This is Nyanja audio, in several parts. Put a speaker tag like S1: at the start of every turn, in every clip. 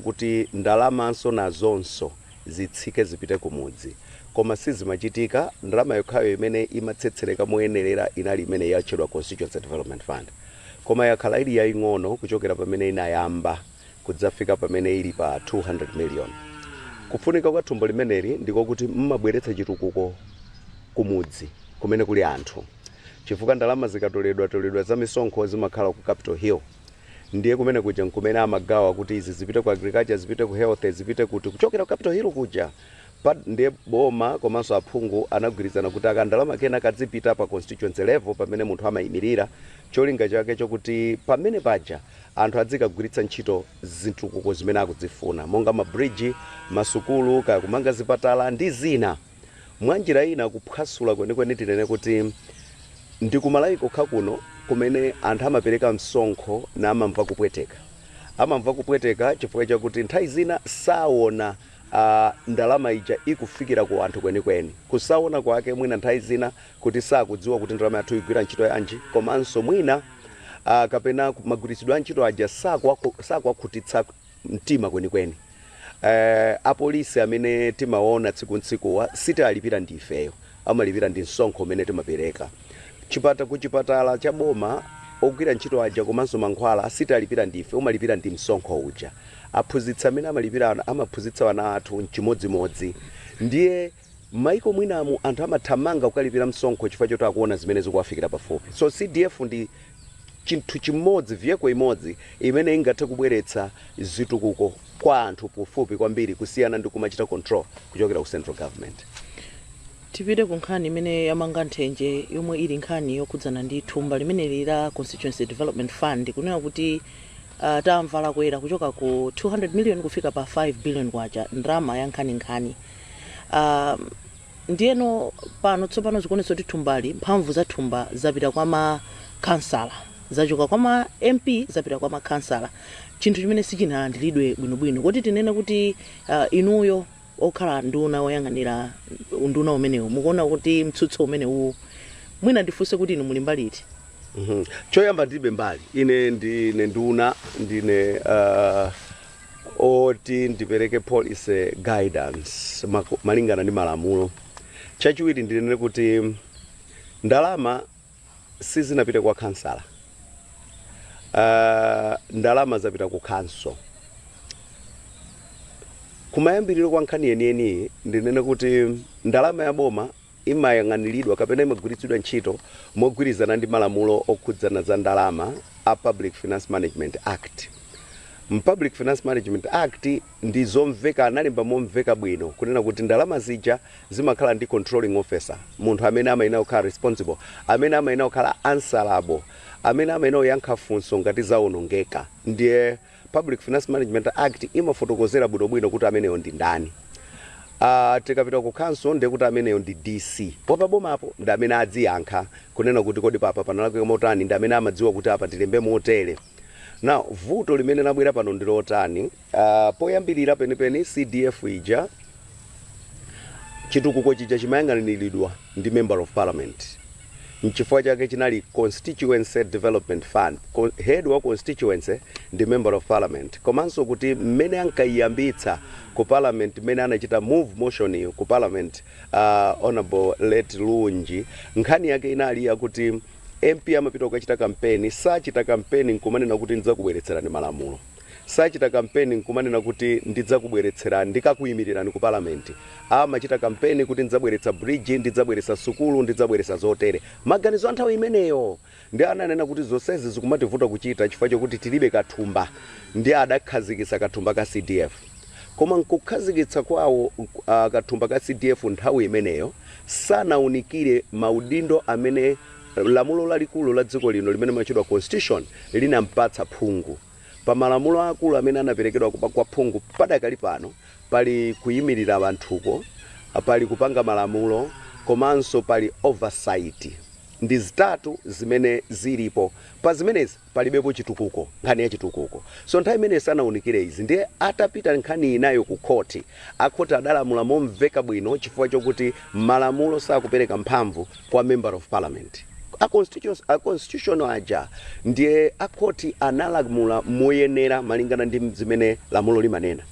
S1: kuti ndalamanso nazonso zitsike zipite kumudzi koma sizimachitika. Ndalama yokhayo imene imatsetsereka moyenerera inali imene yatchedwa Constituency Development Fund, koma yakhala ili yaying'ono kuchokera pamene inayamba kudzafika pamene ili pa 200 million. Kufunika kwa thumbo limeneli ndiko kuti mmabweretsa chitukuko kumudzi kumene kuli anthu, chifukwa ndalama zikatoledwa za misonkho zimakhala ku Capitol Hill, ndiye kumene kuja nkumene amagawa kuti izi zipite ku agriculture, zipite ku health, zipite kuti kuchokera ku Capitol Hill kuja ndiye boma komanso aphungu anagwirizana kuti akandalama kena kadzipita pa constituency level pamene munthu amayimirira, cholinga chake chokuti pamene paja anthu adzikagwiritsa ntchito zitukuko zimene akudzifuna monga mabridge, masukulu, kaya kumanga zipatala ndi zina. Mwanjira ina kuphwasula kwenikweni tinene kuti ndi kumalawi kokha kuno kumene anthu amapereka msonkho na amamva kupweteka. Amamva kupweteka chifukwa chakuti nthawi zina saona ndalama ija ikufikira ku anthu kwenikweni. Kusaona kwake mwina nthawi zina kuti sakudziwa kuti ndalama yathu igwira ntchito yanji, komanso mwina kapena magwiritsidwe a ntchito aja sakwakhutitsa mtima kwenikweni. Apolisi amene timaona tsiku ntsikuwa sitalipira ndi ifeyo, amalipira ndi msonkho umene timapereka. Kuchipatala cha boma ogwira ntchito aja komanso mankhwala sitalipira ndi ife, umalipira ndi msonkho uja. Aphunzitsi amene amalipira amaphunzitsa wana athu chimodzimodzi. Ndiye maiko mwinamu anthu amathamanga kukalipira msonkho chifukwa choti akuona zimene zikuwafikira pafupi. So CDF ndi chinthu chimodzi, vyeko imodzi imene ingathe kubweretsa zitukuko kwa anthu pafupi kwambiri kusiyana ndi kumachita control kuchokera ku central government.
S2: Tipite ku nkhani imene yamanga nthenje yomwe ili nkhani yokhudzana ndi thumba limene lila Constituency Development Fund, kunena kuti tamvala kwera kuchoka ku 200 million kufika pa 5 billion kwacha ndrama ya nkhani. Ndiyeno pano tsopano zikuonetsa kuti thumbali mphamvu za thumba zapita kwa makansala, zachoka kwa ma MP zapita kwa makansala, chinthu chimene sichinalandiridwe bwinobwino. Kuti tinene kuti inuyo okhala nduna woyang'anira unduna umenewu mukuona kuti mtsutso umenewu mwina ndifunse kuti inu muli mbali iti?
S1: Choyamba ndibe mbali ine ndine nduna, ndine oti ndipereke policy guidance malingana ndi malamulo. Chachiwiri ndinene kuti ndalama sizinapite kwa kansala, ndalama zapita ku council. Kumayambiriro kwa nkhani yeniyeni ndinene kuti ndalama ya boma imayang'aniridwa kapena imagwiritsidwa ntchito mogwirizana ndi malamulo okhudzana za ndalama a Public Finance Management Act. Public Finance Management Act ndi zomveka, analemba momveka bwino kunena kuti ndalama zija zimakhala ndi controlling officer, munthu amene amayenera kukhala responsible, amene amayenera kukhala answerable, amene amayenera kuyankha funso ngati zawonongeka. Ndiye Public Finance Management Act imafotokozera bwinobwino kuti ameneyo ndi ndani. Tikapita ku council ndiye kuti ameneyo ndi DC. Popa bomapo ndi amene adziyankha kunena kuti kodi papa panalakwika motani, ndi amene amadziwa kuti apa tilembe motere. Now vuto limene labwera pano ndi lotani. Poyambirira penipeni CDF ija chitukuko chija chimayang'aniridwa ndi Member of Parliament. Nchifukwa chake chinali Constituency Development Fund. Head wa constituency ndi Member of Parliament. Komanso kuti mmene ankayiyambitsa ku Parliament, mmene anachita move motion ku Parliament, Honorable Let Lungi, nkhani yake inali yakuti MP amapita kukachita kampeni, sachita kampeni nkumanena kuti ndidzakubweretserani malamulo, sachita kampeni nkumanena kuti ndidzakubweretserani ndikakuyimirira ku Parliament. Amachita kampeni kuti ndidzabweretsa bridge, ndidzabweretsa sukulu, ndidzabweretsa zotere. Maganizo anthawi imeneyo ndi ananena kuti zonsezi zikumativuta kuchita chifukwa chokuti tilibe kathumba, ndi adakhazikitsa kathumba ka CDF. Koma nkukhazikitsa kwawo kathumba ka CDF nthawi imeneyo sanaunikire maudindo amene lamulo lalikulu la dziko lino limene machidwa constitution linampatsa phungu. Pa malamulo akulu amene anaperekedwa kwa phungu padakali pano pali kuyimirira anthuko, pali kupanga malamulo, komanso pali oversight. Ndi zitatu zimene zilipo. Pa zimenezi palibepo chitukuko, nkhani ya chitukuko. So nthawi imene sanaunikire izi ndiye atapita nkhani inayo ku khoti, akhoti adalamula momveka bwino chifukwa chokuti malamulo sakupereka mphamvu kwa Member of Parliament. a constitutional aja ndiye akoti analamula moyenera malingana ndi zimene lamulo limanena.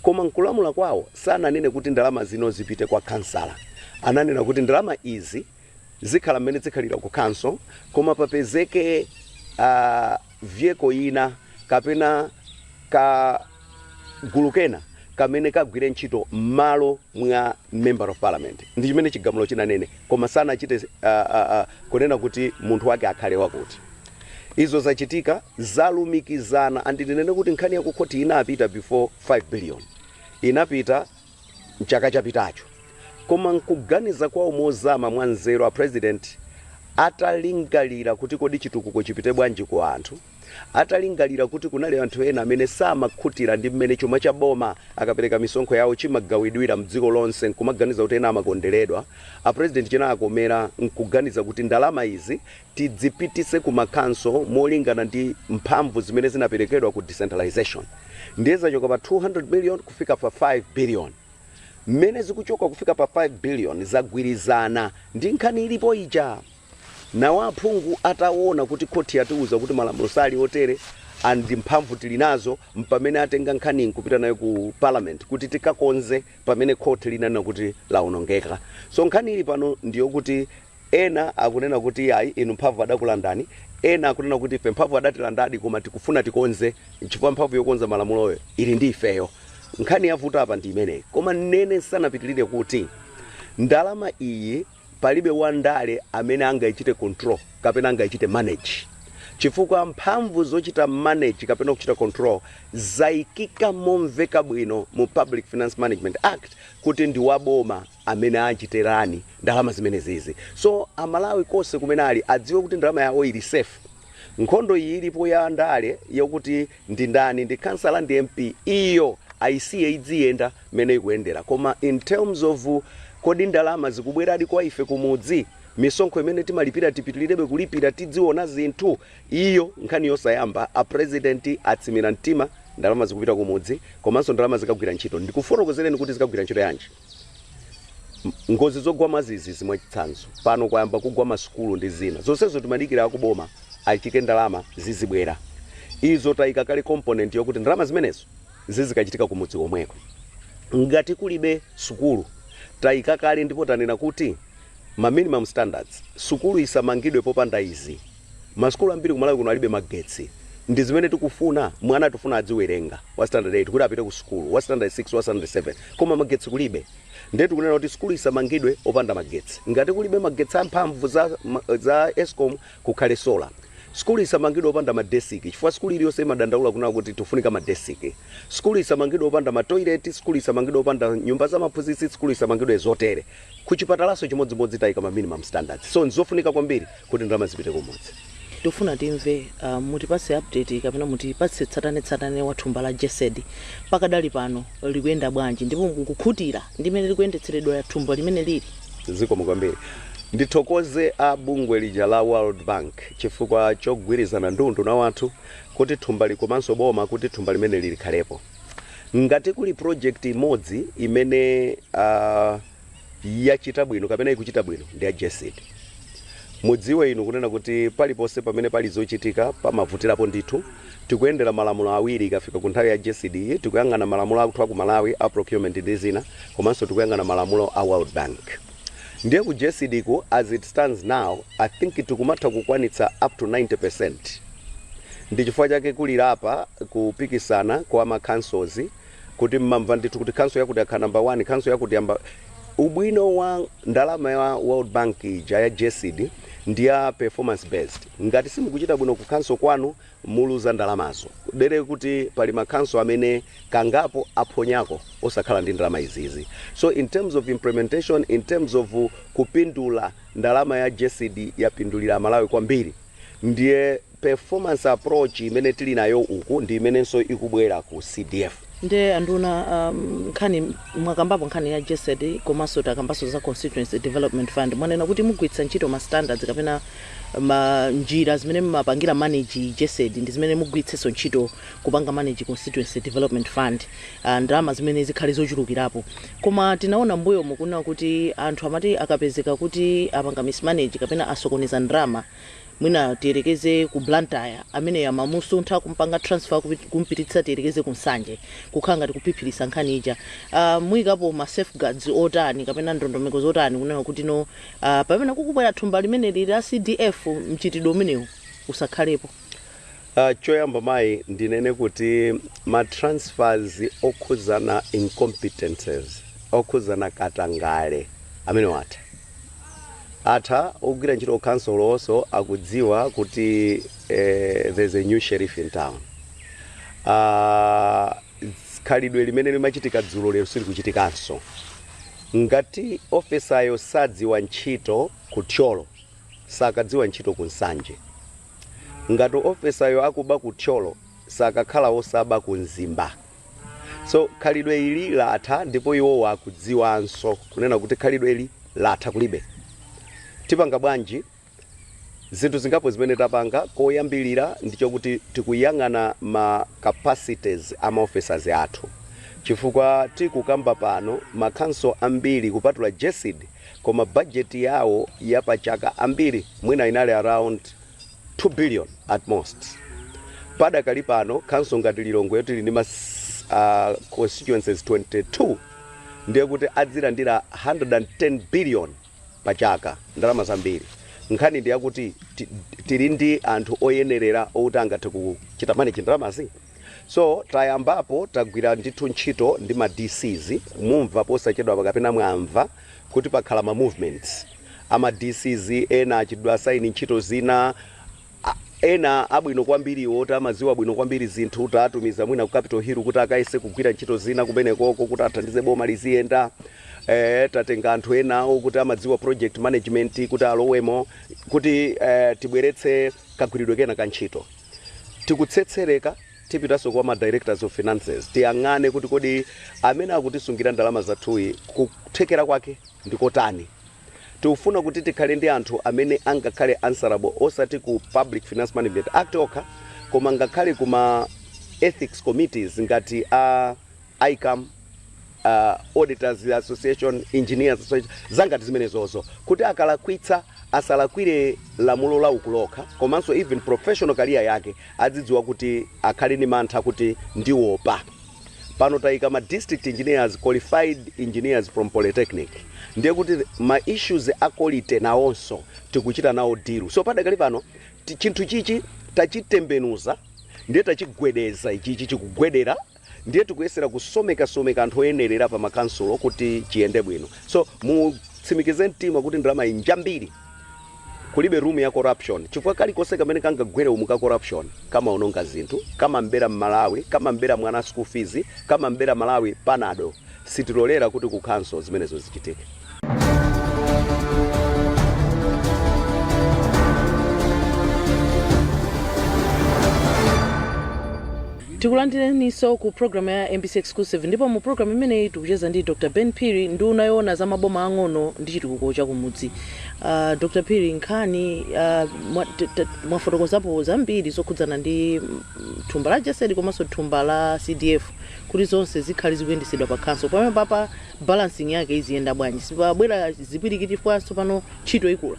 S1: Koma nkulamula kwawo sananene kuti ndalama zino zipite kwa kansala. Ananena kuti ndalama izi zikhala mmene zikhalira ku council, koma papezeke vyeko ina kapena ka gulu kena kamene kagwire ntchito malo mwa member of parliament. Ndi chimene chigamulo chinanene, koma sana achite kunena kuti munthu wake akhale wakuti. Izo zachitika zalumikizana, andinene kuti nkhani ya kukoti inapita before 5 billion. Inapita mchaka chapitacho. Koma nkuganiza kwa mozama mwanzero a president atalingalira kuti kodi chitukuko chipite bwanji kwa anthu, atalingalira kuti kunali anthu ena amene samakhutira ndi mmene chuma cha boma akapereka misonkho yawo chimagawidwira mdziko lonse, nkumaganiza kuti ena amakondeleredwa. A president china akomera nkuganiza kuti ndalama izi tidzipitise ku makanso molingana ndi mphamvu zimene zinaperekedwa ku decentralization. Ndiye choka pa 200 million kufika pa 5 billion. Mmene zikuchoka kufika pa 5 billion zagwirizana ndi nkhani ilipo ija. Na waphungu ataona kuti koti yatiuza kuti malamulo sali otere andi mphamvu tilinazo, mpamene atenga nkhani kupita nayo ku parliament kuti tikakonze pamene koti linanena kuti laonongeka. So nkhani ili pano ndiyo kuti ena akunena kuti ayi inu mphamvu adakulandani, ena akunena kuti ife mphamvu adatilandadi koma tikufuna tikonze, chifukwa mphamvu yokonza malamuloyo ili ndi ifeyo. Nkhani yavuta apa ndi imeneyi. Koma nene sanapitilire kuti ndalama iyi palibe wandale amene angaichite control kapena angaichite manage. Chifukwa mphamvu zochita manage kapena kuchita control zaikika momveka bwino mu Public Finance Management Act kuti ndi waboma amene achiterani ndalama zimene zizi. So amalawi kose kumene ali adziwe kuti ndalama yawo ili safe. Nkhondo iyi ilipo ya ndale yokuti ndi ndani ndi kansala ndi MP iyo aisiye idziyenda mene ikuyendera. Koma in terms of kodi ndalama zikubweradi kwa ife kumudzi, misonkho imene timalipira tipitilirebe kulipira tidziona zinthu, iyo nkhani yosayamba a president atsimira mtima ndalama zikupita kumudzi, komanso ndalama zikagwira ntchito. Ndikufotokozereni kuti zikagwira ntchito yanji. Ngozi zogwa mazizi zimwachitsanzo pano kwayamba kugwa masukulu ndi zina zonsezo timadikira akuboma achike ndalama zizibwera. Izo taika kale component yokuti ndalama zimenezo zizikachitika kumudzi komweko. Ngati kulibe sukulu taika kale ndipo tanena kuti ma minimum standards sukulu isamangidwe popanda izi. Masukulu ambiri kumalawi kuno alibe magetsi. Ndi zimene tikufuna, mwana tufuna adziwerenga wa standard 8 kuti apite ku sukulu, wa standard 6 wa standard 7 koma magetsi kulibe. Ndetu kunena kuti sukulu isamangidwe opanda magetsi. Ngati kulibe magetsi amphamvu za Eskom kukhale solar. Skuli isamangidwe opanda madesiki, chifukwa skuli iliyonse imadandaula kuna kuti tufunika madesiki. Skuli isamangidwe opanda matoilet, skuli isamangidwe opanda nyumba za maphunzitsi, skuli isamangidwe zotere. Kuchipatalaso chimodzimodzi taika ma minimum standards. So nzofunika kwambiri kuti ndalama zipite kumudzi.
S2: Tofuna timve mutipase update kapena mutipase tsatane wa thumba la JSED pakadali pano likuyenda bwanji ndipo mukukhutira ndimene likuyendetseredwa ya thumba limene lili.
S1: Zikomo kwambiri. Ndithokoze bungwe lija la World Bank chifukwa chogwirizana ndundu na wanthu kuti thumba likomanso boma kuti thumba limene lilikhalepo. Ngati kuli project imodzi imene yachita bwino kapena ikuchita bwino ndi ya JSED. Mudziwe inu kunena kuti paliponse pamene pali zochitika pamavutirapo ndithu. Tikuyendera malamulo awiri ikafika ku nthawi ya JSED, tikuyang'ana malamulo akuthu ku Malawi a procurement ndi zina, komanso tikuyang'ana malamulo a World Bank. Ndiye ku JSED ku as it stands now, I think tikumatha kukwanitsa up to 90%. Ndi chifukwa chake kulira apa kupikisana kwa ma councils kuti mmamva ndithu kuti council yakuti akha number 1, council yakuti yamba ubwino wa ndalama ya World Bank ija ya JSED ndiya performance based. Ngati simukuchita bwino ku council kwanu muluza ndalamazo. Dere kuti pali ma council amene kangapo aphonyako osakhala ndi ndalama izizi. So in terms of implementation, in terms of kupindula ndalama ya JSED yapindulira Malawi kwambiri. Ndiye performance approach imene tili nayo uku ndi imenenso ikubwera ku CDF.
S2: nde anduna nkhani mwakambapo nkhani ya JSED komanso takambaso za constituency development fund mwanena kuti mugwiritsa ntchito ma standards kapena njira zimene mmapangira manage JSED ndi zimene mugwiritsenso ntchito kupanga manage constituency development fund ndalama zimene zikhale zochulukirapo koma tinaona mbuyo mukunena kuti anthu amati akapezeka kuti apanga mismanage kapena asokoneza ndalama mwina tiyerekeze ku Blantyre amene yamamusuntha kumpanga transfer kumpititsa tiyerekeze ku Nsanje kukhala ngati kuphiphiritsa nkhani ija muyikapo ma safeguards otani kapena ndondomeko zotani kunena kuti no pamene kukubwera thumba limene lili la CDF mchitidwe umenewu usakhalepo.
S1: Choyamba mai ndinene kuti ma transfers okhuzana incompetences okhuzana katangale amene atha ogwira ntchito council also akudziwa kuti there's a new sheriff in town. Khalidwe limene limachitika dzulo lero sili kuchitikanso ngati ofesayo sadziwa ntchito ku Thyolo sakadziwa ntchito ku Nsanje, ngati ofesayo akuba ku Thyolo sakakhala osaba ku Nzimba. So khalidwe ili latha ndipo iwo wakudziwanso kunena kuti khalidwe ili latha kulibe. Tipanga bwanji zinthu zingapo zimene tapanga koyambilira ndicho kuti tikuyang'ana ma capacities ama officers athu chifukwa tikukamba pano ma council ambiri kupatula JSED koma budget yawo yapachaka ambiri mwina inali around 2 billion at most. Padakali pano council ngati Lilongwe yoti ndi constituencies 22 ndiye kuti adzilandira 110 billion pachaka ndalama zambiri. Nkhani ndi yakuti tili ndi anthu oyenerera outi angathe kuchita manage ndalamazi. So tayambapo tagwira ndithu ntchito ndi ma DCs mumva posachedwa pakapena mwamva kuti pakhala ma movements ama DCs ena achidwa saini ntchito zina ena abwino kwambiri woti amaziwa bwino kwambiri zinthu kuti atumiza mwina ku Capitol Hill kuti akaise kugwira ntchito zina kumenekoko kuti athandize boma liziyenda. Tatenga anthu enawo kuti amadziwa project management kuti alowemo kuti tibweretse kagwiridwe kena ka ntchito. Tikutsetsereka tipitanso kwa ma directors of finances tiyang'ane kuti kodi amene akutisungira ndalama zathuyi kuthekera kwake ndikotani. Tikufuna kuti tikhale ndi anthu amene angakhale answerable osati ku Public Finance Management Act okha koma ngakhale kuma ethics committees ngati ICAM, Auditors Association, Engineers Association zangati zimenezozo kuti akalakwitsa asalakwire lamulo la ukuloka komanso even professional career yake adzidziwa kuti akhale ni mantha kuti ndiwopa. Pano taika ma district engineers, qualified engineers from Polytechnic ndiye kuti ma issues akolite nawonso tikuchita nawo deal. So padakali pano chinthu chichi tachitembenuza ndiye tachigwedeza ichichi chikugwedera ndiye tikuyesera kusomeka anthu oyenerera pa makansulo kuti chiyende bwino. So mutsimikize mtima kuti ndalama injambiri kulibe room ya corruption chifukwa kalikonse kamene kangagwere umuka corruption kama unonga zinthu kama mbera Malawi kama mbera mwana school fees kama mbera Malawi panado sitilolera kuti ku council zimenezo zichitike.
S2: Tikulandireniso ku program ya MBC Exclusive ndipo mu program imeneyi tikucheza ndi Dr. Ben Phiri ndi unayoona za maboma ang'ono ndi chitukuko cha kumudzi. Dr. Phiri nkhani mwafotokozapo zambiri zokhudzana ndi thumba la JSED komanso thumba la CDF kuti zonse zikhali zikuyendesedwa pa council pamene papa balancing yake iziyenda bwanji sipabwera zipwirikiti fwanso pano ntchito ikula.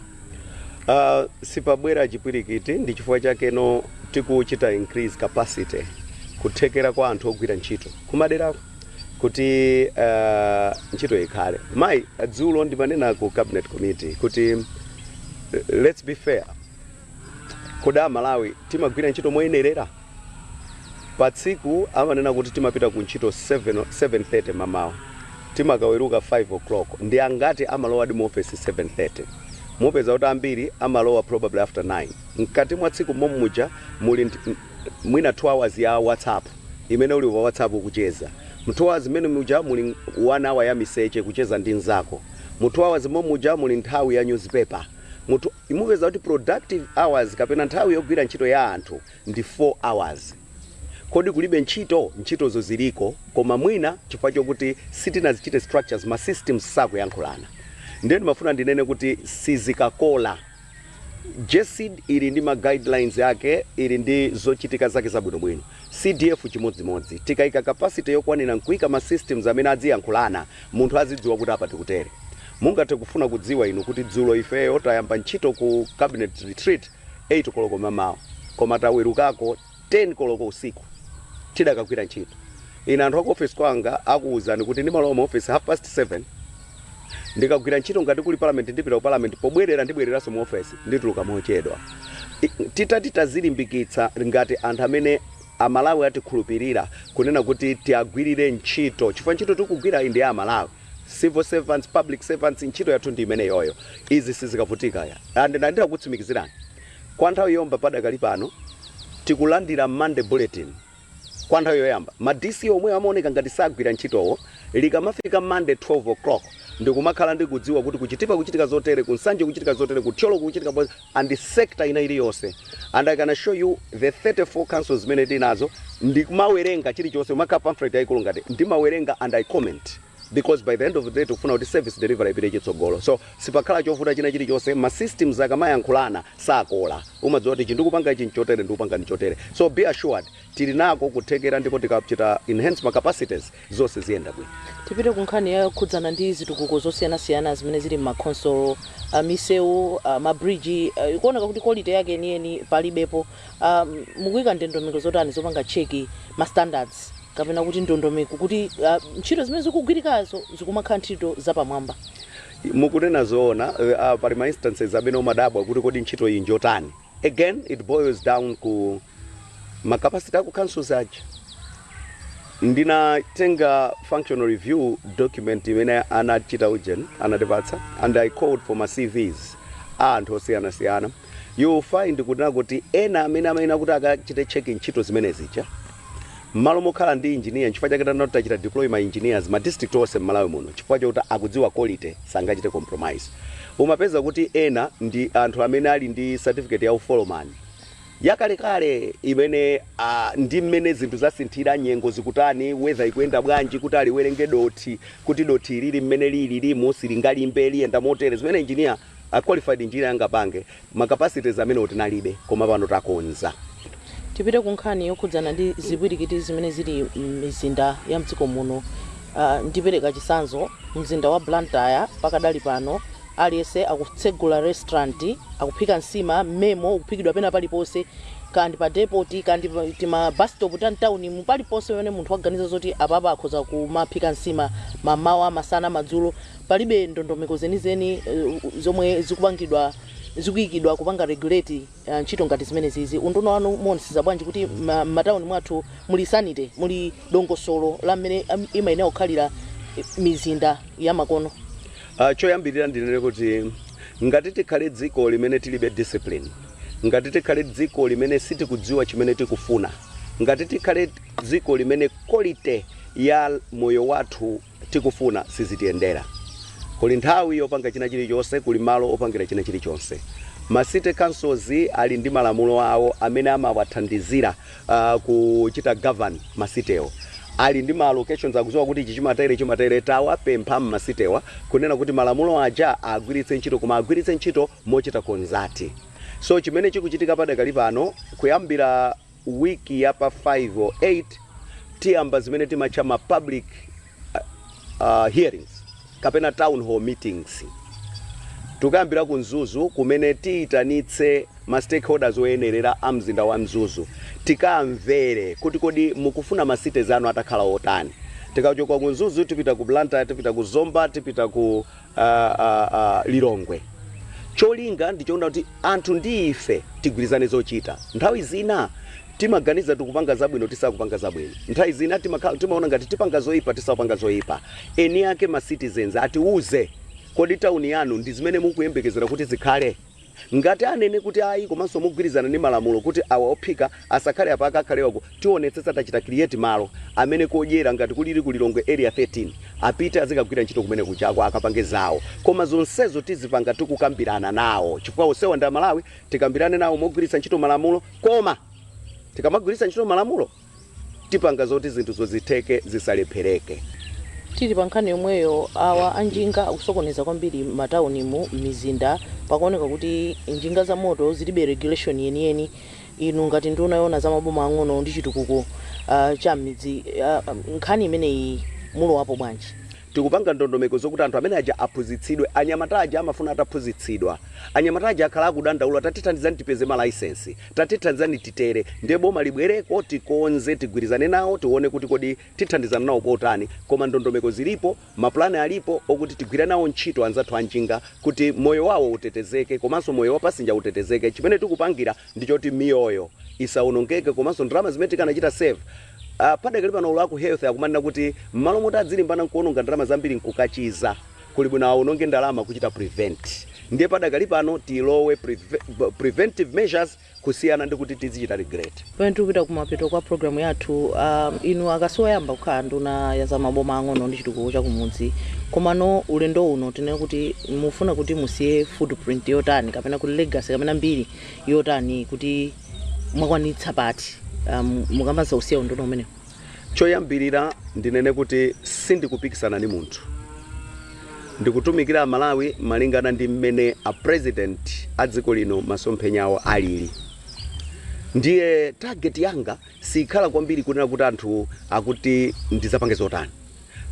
S1: Sipabwera chipwirikiti ndi chifukwa chakeno tikuchita increase capacity kuthekera kwa anthu ogwira ntchito kumadera kuti ntchito ikhale. Mai dzulo ndimanena ku cabinet committee kuti let's be fair. Kuda Malawi timagwira ntchito moyenerera. Pa tsiku amanena kuti timapita ku ntchito 7:30 mamawa. Timakaweruka 5 o'clock. Ndi angati amalowa di office 7:30. Mupeza kuti ambiri amalowa probably after 9. Mkati mwa tsiku momuja muli mwina 2 hours ya WhatsApp imene uli wa WhatsApp kucheza. Mu 2 hours imene muja muli 1 hour ya message kucheza ndi nzako. Mu 2 hours momuja muli nthawi ya newspaper. Mupeza kuti productive hours kapena nthawi yogwira ntchito ya anthu ndi 4 hours. kodi kulibe ntchitozo ziliko koma mwina chifukwa chokuti sitinazichite structures ma systems sakuyankhulana. Ndiye mafuna ndinene kuti sizikakola JSEED ili ndi ma guidelines yake, ili ndi zochitika zake zabwinobwino. CDF chimodzimodzi tikaika capacity yokwanira nkuika ma systems amene adziyankhulana, munthu azidziwa kuti apa tikutere. Mungathe kufuna kudziwa inu kuti dzulo ifeyo tayamba ntchito ku cabinet retreat 8 koloko mamawa, koma tawerukako 10 koloko usiku tidakagwira ntchito. Ina anthu aku office kwanga akuwuzani kuti ndimalowa mu office 7:30 ndikagwira ntchito ngati kuli parliament ndipita ku parliament, pobwerera ndibwereranso mu office ndituluka mochedwa. Titazilimbikitsa ngati anthu amene amalawi atikhulupirira kunena kuti tiagwirire ntchito, chifukwa ntchito tikugwira ndi amalawi, civil servants, public servants, ntchito yathu ndi imene yoyo. Izi sizikavutika ya ndandira kutsimikizirani kwa nthawi yomba padakali pano tikulandira Monday bulletin kwa nthawi yoyamba ma DC omwe amaoneka ngati sagwira ntchitowo, likamafika Monday 12 o'clock ndikumakhala ndikudziwa kuti kuchitipa kuchitika zotere, kunsanje kuchitika zotere, kutyolo kuchitika and sector ina iliyonse. And I can assure you the 34 councils zimene tinazo ndikumawerenga chilichonse, umaka pamphlet yaikulu ngati ndimawerenga and I comment, because by the end of the day tufuna kuti service delivery ipite chitsogolo. So sipakhala chovuta china chilichonse, ma systems akamayankhulana sakola, umadziwa kuti ndikupanga ichi nchotere ndikupanga nchotere. So be assured tili nako kuthekera ndipo tikachita enhance ma capacities zonse ziyenda bwino.
S2: Tipite kunkhani yakhudzana ndi zitukuko zosiyanasiyana zimene zili m'makhonsolo, misewu, mabridge, ikuoneka kuti quality yake yeniyeni palibepo. Mukuyika ndondomeko zotani zopanga cheki ma standards kapena kuti ndondomeko kuti ntchito zimene zikugwirikazo zikumakhala ntchito zapamwamba?
S1: Mukunena zoona, pali ma instances amene umadabwa kuti kodi ntchito iyi njotani. Again it boils down ku ma capacity aku councils aja. Ndinatenga functional review document imene anachita ujen anatipatsa, and I called for my CVs anthu osiyanasiyana. You find kuti ena amene amaina kuti akachite checking ntchito zimene zija malo mokhala ndi engineer, chifukwa chake tanotachita deploy ma engineers ma district onse m'Malawi muno, chifukwa chakuti akudziwa quality sangachite compromise. Umapeza kuti ena ndi anthu amene ali ndi certificate ya uforeman yakalekale imene ndi mmene zinthu zasinthira, nyengo zikutani, weather ikuyenda bwanji, kuti aliwerenge doti, kuti doti lili mmene lili silingalimbe liyenda motere, zimene engineer a qualified engineer angapange. Ma capacities amene utinalibe koma pano takonza.
S2: Tipite kunkhani yokhudzana ndi zipwirikiti zimene zili mizinda ya mdziko muno. Ndipereka chisanzo, mzinda wa Blantyre pakadali pano aliyense akutsegula restaurant, akuphika nsima memo ukuphikidwa pena paliponse, kandi pa depot, kandi ma bus stop tan town mu paliponse pamene munthu waganiza zoti apapa akhoza kumaphika nsima mamawa, masana, madzulo. Palibe ndondomeko zenizeni zomwe zikuyikidwa kupanga regulate ntchito ngati zimene zizi. Unduna wanu muonesiza bwanji kuti m'matawuni mwathu muli sanite, muli dongosolo la mmene imayenera kukhalira mizinda ya makono?
S1: Choyambirira ndinene kuti ngati tikhale dziko limene tilibe discipline, ngati tikhale dziko limene sitikudziwa chimene tikufuna, ngati tikhale dziko limene quality ya moyo wathu tikufuna sizitiyendera. Kuli nthawi yopanga china chilichonse, kuli malo opangira china chilichonse. Ma city councils ali ndi malamulo awo amene amawathandizira kuchita govern masitewo. Ali ndi ma allocations akudziwa kuti ichi chimatere tawapempha m'masitewa kunena kuti malamulo aja agwiritse ntchito, koma agwiritse ntchito mochita konzati. So chimene chikuchitika padakali pano kuyambira wiki ya pa 5 or 8 tiyamba zimene timatcha ma public hearings kapena town hall meetings. Tukayambira ku Mzuzu kumene tiyitanitse ma stakeholders oyenerera a mzinda wa Mzuzu, tikamvere kuti kodi mukufuna ma cities anu atakhala otani. Tikachoka ku Mzuzu tipita ku Blantyre, tipita ku Zomba, tipita ku Lilongwe. Cholinga ndichoona kuti anthu ndi ife tigwirizane zochita. Nthawi zina timaganiza tikupanga zabwino tisakupanga zabwino. Nthawi zina timaona ngati tipanga zoyipa tisapanga zoyipa. Eni yake ma citizens atiuze kodi town yanu ndi zimene mukuyembekezera kuti zikhale. Ngati anene kuti ayi komanso mugwirizana ndi malamulo kuti awa ophika asakhale apa akakhalewako, tionetsetsa tachita create malo amene kodyera ngati kuliri ku Lilongwe area 13 apite azikagwira ntchito kumene kuchako akapange zawo. Koma zonsezo tizipanga tikukambirana nawo, chifukwa onsewa ndi Malawi, tikambirane nawo mogwiritsa ntchito malamulo. Koma tikamagwiritsa ntchito malamulo tipanga zoti zinthu zozitheke zisalephereke.
S2: Tili pa nkhani yomweyo awa anjinga akusokoneza kwambiri mataunimu mizinda pakuoneka kuti njinga za moto zilibe regulation yeniyeni. Inu ngati nduna yona za maboma ang'ono ndi chitukuko cha midzi nkhani imeneyi mulowapo bwanji?
S1: Tikupanga ndondomeko zokuti anthu amene aja aphunzitsidwe, anyamata aja amafuna ataphunzitsidwa. Anyamata aja akhala akudandaula tatithandizani tipeze ma license, tatithandizani titere, ndiye boma libwereko tikonze tigwirizane nawo tione kuti kodi tithandizana nawo potani. Koma ndondomeko zilipo, maplani alipo okuti tigwirane nawo ntchito anzathu anjinga kuti moyo wawo utetezeke komanso moyo wa pasinja utetezeke. Chimene tikupangira ndichoti miyoyo isaonongeke komanso ndalama zimene tikanachita save. Padakali pano ulako health akumanena kuti malo moti adzilimbana nkuononga ndalama zambiri nkukachiza kuli bwino aononge ndalama kuchita prevent. Ndiye padakali pano tilowe preventive measures kusiyana ndi kuti tizichita regret.
S2: Pamene tikupita kumapeto kwa programu yathu, inu akasoyamba kukhala nduna ya za maboma ang'ono ndi chitukuko cha kumudzi, komano ulendo uno tinene kuti mufuna kuti musiye footprint yotani kapena kuti legacy kapena mbiri yotani kuti mwakwanitsa pati mukamaza usiya undono umene?
S1: Choyambirira ndinene kuti sindikupikisana ni munthu, ndikutumikira Malawi malingana ndi mmene a president adziko lino masomphenya awo alili. Ndiye target yanga sikhala kwambiri kunena kuti anthu akuti ndizapange zotani,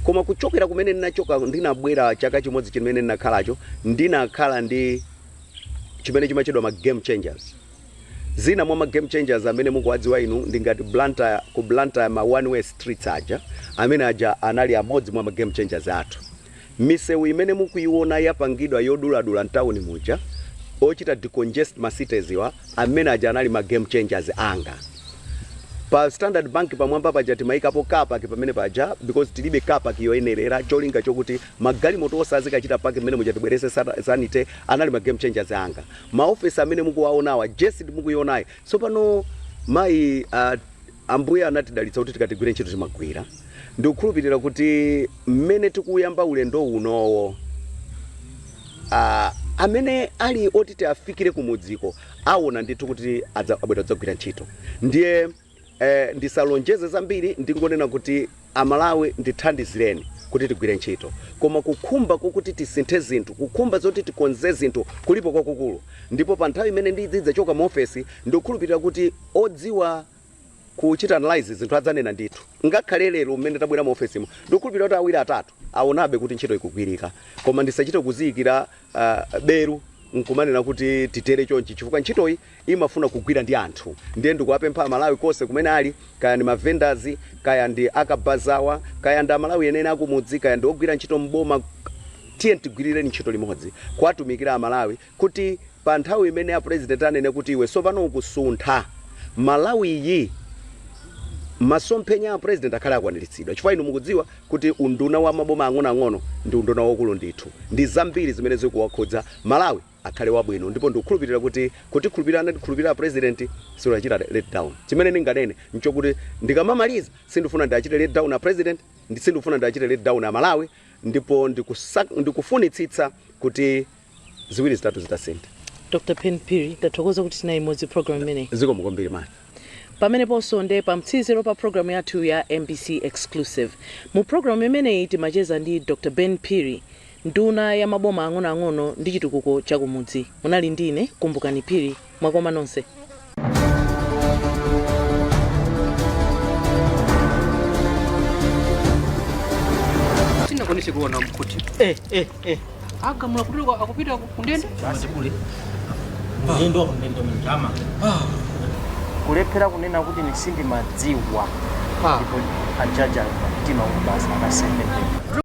S1: koma kuchokera kumene ndinachoka ndinabwera chaka chimodzi chimene ndinakhalacho ndinakhala ndi chimene chimachedwa ma game changers. Zina mwa ma game changers amene mukuwadziwa inu ndingati Blantyre ma one way streets aja amene aja anali amodzi mwa ma game changers athu. Misewu imene mukuiona yapangidwa yoduladula mtawuni muja ochita decongest ma cities wa amene aja anali ma game changers anga. Pa Standard Bank pamwamba paja timaikapo kapa pamene paja because tilibe kapa kiyoyenerera cholinga chokuti magali moto osazikachita pake mmene muja tibwerese sanite anali ma game changers anga. Ma office amene mukuwaonawa Jessid mukuionayo tsopano mai ambuya anatidalitsa kuti tikatigwire ntchito timagwira. Ndikukhulupirira kuti mmene tikuyamba ulendo unowo amene ali otiti afikire kumudziko aona ndithu kuti abwera kudzagwira ntchito. Ndiye ndisalonjeze zambiri ndingonena kuti Amalawi ndithandizireni kuti tigwire ntchito, koma kukhumba kokuti tisinthe zinthu, kukhumba zoti tikonze zinthu kulipo kwakukulu. Ndipo pa nthawi imene ndidza choka mu office ndikukhulupirira kuti odziwa kuchita analyze zinthu adzanena ndithu. Ngakhale lero mmene tabwera mu office mu ndikukhulupirira kuti awiri atatu aonabe kuti ntchito ikugwirika, koma ndisachite kuziyikira beru nkumanena kuti titere chonchi chifukwa ntchitoyi imafuna kugwira ndi anthu. Ndiye ndikuwapempha Amalawi konse kumene ali, kaya ndi ma vendors, kaya ndi akabazawa, kaya ndi Amalawi yenene akumudzi, kaya ndi ogwira ntchito mboma, tiye tigwirire ntchito limodzi kwatumikira Amalawi kuti pa nthawi imene ya president anene kuti iwe sopano ukusuntha Malawi iyi masomphenya a president akhala akwaniritsidwa. Chifukwa inu mukudziwa kuti unduna wa maboma ang'ono ndi unduna wakulu ndithu. Ndi zambiri zimene zikuwakhudza Malawi akhale wabwino, ndipo ndikukhulupirira kuti khulupirira president silachita let down. Chimene ndinganene nchokuti ndikamamaliza sindifuna ndiachite let down a president, sindifuna ndiachite let down a Malawi, ndipo ndikufunitsitsa kuti ziwiri zitatu zitasintha.
S2: Dr. Ben Phiri, tathokoza kuti tinayi modzi program imene.
S1: Ziko mukombiri mani.
S2: Pamene ponso nde pa mtsiziro pa programu yathu ya MBC Exclusive. Mu programu imeneyi timacheza ndi Dr. Ben Phiri, nduna ya maboma ang'ono ndi chitukuko cha kumudzi. Munali ndine Kumbukani Phiri, mwakoma nonse.
S3: Sinakonise kuona mkuti. Aka mulakutirwa akupita kundende?
S4: Basi kule. Ndendo mjama.
S3: Kulephera kunena kuti nisindi madziwa. Ndipo ajaja mtima ubasa akasembete.